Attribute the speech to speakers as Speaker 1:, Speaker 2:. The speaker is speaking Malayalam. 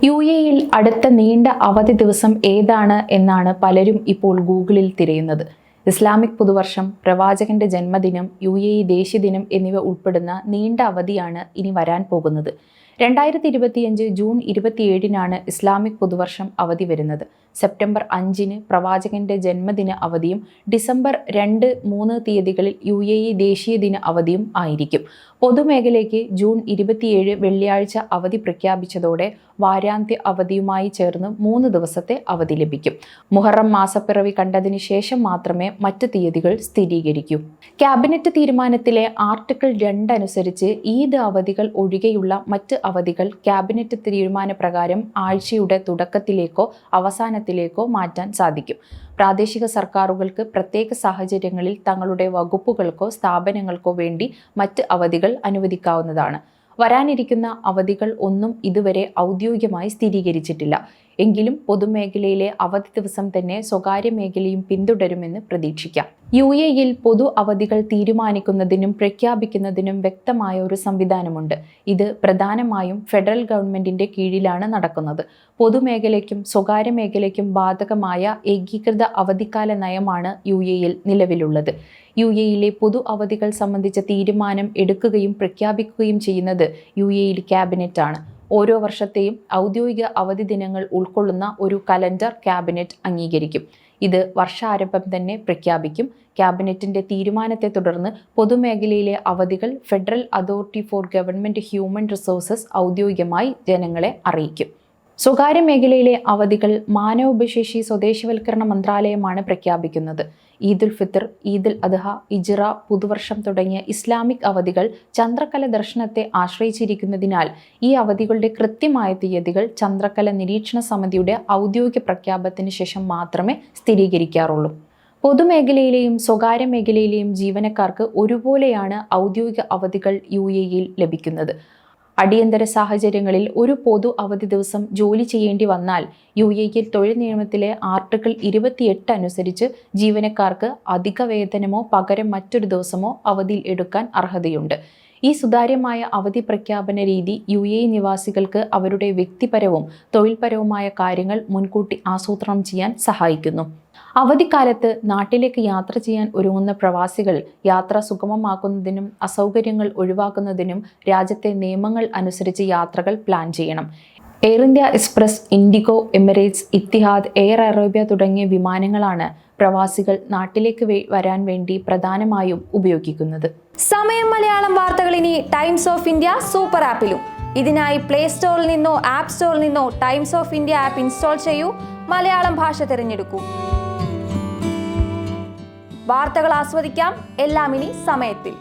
Speaker 1: UAEയിൽ അടുത്ത നീണ്ട അവധി ദിവസം ഏതാണ് എന്നാണ് പലരും ഇപ്പോൾ ഗൂഗിളിൽ തിരയുന്നത്. ഇസ്ലാമിക് പുതുവർഷം, പ്രവാചകന്റെ ജന്മദിനം, UAE ദേശീയദിനം എന്നിവ ഉൾപ്പെടുന്ന നീണ്ട അവധിയാണ് ഇനി വരാൻ പോകുന്നത്. 2025 ജൂൺ 27-നാണ് ഇസ്ലാമിക് പുതുവർഷം അവധി വരുന്നത്. സെപ്റ്റംബർ 5-ന് പ്രവാചകന്റെ ജന്മദിന അവധിയും ഡിസംബർ 2, 3 തീയതികളിൽ UAE ദേശീയദിന അവധിയും ആയിരിക്കും. പൊതുമേഖലയ്ക്ക് ജൂൺ 27 വെള്ളിയാഴ്ച അവധി പ്രഖ്യാപിച്ചതോടെ വാരാന്ത്യ അവധിയുമായി ചേർന്ന് 3 ദിവസത്തെ അവധി ലഭിക്കും. മുഹറം മാസപ്പിറവി കണ്ടതിന് ശേഷം മാത്രമേ മറ്റ് തീയതികൾ സ്ഥിരീകരിക്കൂ. ക്യാബിനറ്റ് തീരുമാനത്തിലെ ആർട്ടിക്കിൾ 2 അനുസരിച്ച് ഈദ് അവധികൾ ഒഴികെയുള്ള മറ്റ് അവധികൾ ക്യാബിനറ്റ് തീരുമാനപ്രകാരം ആഴ്ചയുടെ തുടക്കത്തിലേക്കോ അവസാനത്തിലേക്കോ മാറ്റാൻ സാധിക്കും. പ്രാദേശിക സർക്കാരുകൾക്ക് പ്രത്യേക സാഹചര്യങ്ങളിൽ തങ്ങളുടെ വകുപ്പുകൾക്കോ സ്ഥാപനങ്ങൾക്കോ വേണ്ടി മറ്റ് അവധികൾ അനുവദിക്കാവുന്നതാണ്. വരാനിരിക്കുന്ന അവധികൾ ഒന്നും ഇതുവരെ ഔദ്യോഗികമായി സ്ഥിരീകരിച്ചിട്ടില്ല. എങ്കിലും പൊതുമേഖലയിലെ അവധി ദിവസം തന്നെ സ്വകാര്യ മേഖലയും പിന്തുടരുമെന്ന് പ്രതീക്ഷിക്കാം. UAEയിൽ പൊതു അവധികൾ തീരുമാനിക്കുന്നതിനും പ്രഖ്യാപിക്കുന്നതിനും വ്യക്തമായ ഒരു സംവിധാനമുണ്ട്. ഇത് പ്രധാനമായും ഫെഡറൽ ഗവൺമെന്റിന്റെ കീഴിലാണ് നടക്കുന്നത്. പൊതുമേഖലയ്ക്കും സ്വകാര്യ മേഖലയ്ക്കും ബാധകമായ ഏകീകൃത അവധിക്കാല നയമാണ് UAEയിൽ നിലവിലുള്ളത്. UAEയിലെ പൊതു അവധികൾ സംബന്ധിച്ച തീരുമാനം എടുക്കുകയും പ്രഖ്യാപിക്കുകയും ചെയ്യുന്നത് UAE ക്യാബിനറ്റ് ആണ്. ഓരോ വർഷത്തെയും ഔദ്യോഗിക അവധി ദിനങ്ങൾ ഉൾക്കൊള്ളുന്ന ഒരു കലണ്ടർ ക്യാബിനറ്റ് അംഗീകരിക്കും. ഇത് വർഷാരംഭം തന്നെ പ്രഖ്യാപിക്കും. ക്യാബിനറ്റിന്റെ തീരുമാനത്തെ തുടർന്ന് പൊതുമേഖലയിലെ അവധികൾ federal authority for government human resources ഔദ്യോഗികമായി ജനങ്ങളെ അറിയിക്കും. സ്വകാര്യ മേഖലയിലെ അവധികൾ മാനവവിഭവശേഷി സ്വദേശിവൽക്കരണ മന്ത്രാലയമാണ് പ്രഖ്യാപിക്കുന്നത്. ഈദുൽ ഫിത്തർ, ഈദുൽ അദ്ഹ, ഇജ്റ, പുതുവർഷം തുടങ്ങിയ ഇസ്ലാമിക് അവധികൾ ചന്ദ്രക്കല ദർശനത്തെ ആശ്രയിച്ചിരിക്കുന്നതിനാൽ ഈ അവധികളുടെ കൃത്യമായ തീയതികൾ ചന്ദ്രക്കല നിരീക്ഷണ സമിതിയുടെ ഔദ്യോഗിക പ്രഖ്യാപനത്തിന് ശേഷം മാത്രമേ സ്ഥിരീകരിക്കാറുള്ളൂ. പൊതുമേഖലയിലെയും സ്വകാര്യ മേഖലയിലെയും ജീവനക്കാർക്ക് ഒരുപോലെയാണ് ഔദ്യോഗിക അവധികൾ UAEയിൽ ലഭിക്കുന്നത്. അടിയന്തര സാഹചര്യങ്ങളിൽ ഒരു പൊതു അവധി ദിവസം ജോലി ചെയ്യേണ്ടി വന്നാൽ UAEയിൽ തൊഴിൽ നിയമത്തിലെ ആർട്ടിക്കിൾ 28 അനുസരിച്ച് ജീവനക്കാർക്ക് അധിക വേതനമോ പകരം മറ്റൊരു ദിവസമോ അവധിയിൽ എടുക്കാൻ അർഹതയുണ്ട്. ഈ സുതാര്യമായ അവധി പ്രഖ്യാപന രീതി UAE നിവാസികൾക്ക് അവരുടെ വ്യക്തിപരവും തൊഴിൽപരവുമായ കാര്യങ്ങൾ മുൻകൂട്ടി ആസൂത്രണം ചെയ്യാൻ സഹായിക്കുന്നു. അവധിക്കാലത്ത് നാട്ടിലേക്ക് യാത്ര ചെയ്യാൻ ഒരുങ്ങുന്ന പ്രവാസികൾ യാത്ര സുഗമമാക്കുന്നതിനും അസൗകര്യങ്ങൾ ഒഴിവാക്കുന്നതിനും രാജ്യത്തെ നിയമങ്ങൾ അനുസരിച്ച് യാത്രകൾ പ്ലാൻ ചെയ്യണം. Air India Express, IndiGo, Emirates, Etihad, Air Arabia തുടങ്ങിയ വിമാനങ്ങളാണ് പ്രവാസികൾ നാട്ടിലേക്ക് വരാൻ വേണ്ടി പ്രധാനമായും ഉപയോഗിക്കുന്നത്.
Speaker 2: സമയം മലയാളം വാർത്തകൾ ഇനി ടൈംസ് ഓഫ് ഇന്ത്യ സൂപ്പർ ആപ്പിലും. ഇതിനായി പ്ലേ സ്റ്റോറിൽ നിന്നോ ആപ്പ് സ്റ്റോറിൽ നിന്നോ times of India app install ചെയ്യൂ. മലയാളം ഭാഷ തിരഞ്ഞെടുക്കൂ. വാർത്തകൾ ആസ്വദിക്കാം. എല്ലാം ഇനി സമയത്തിൽ.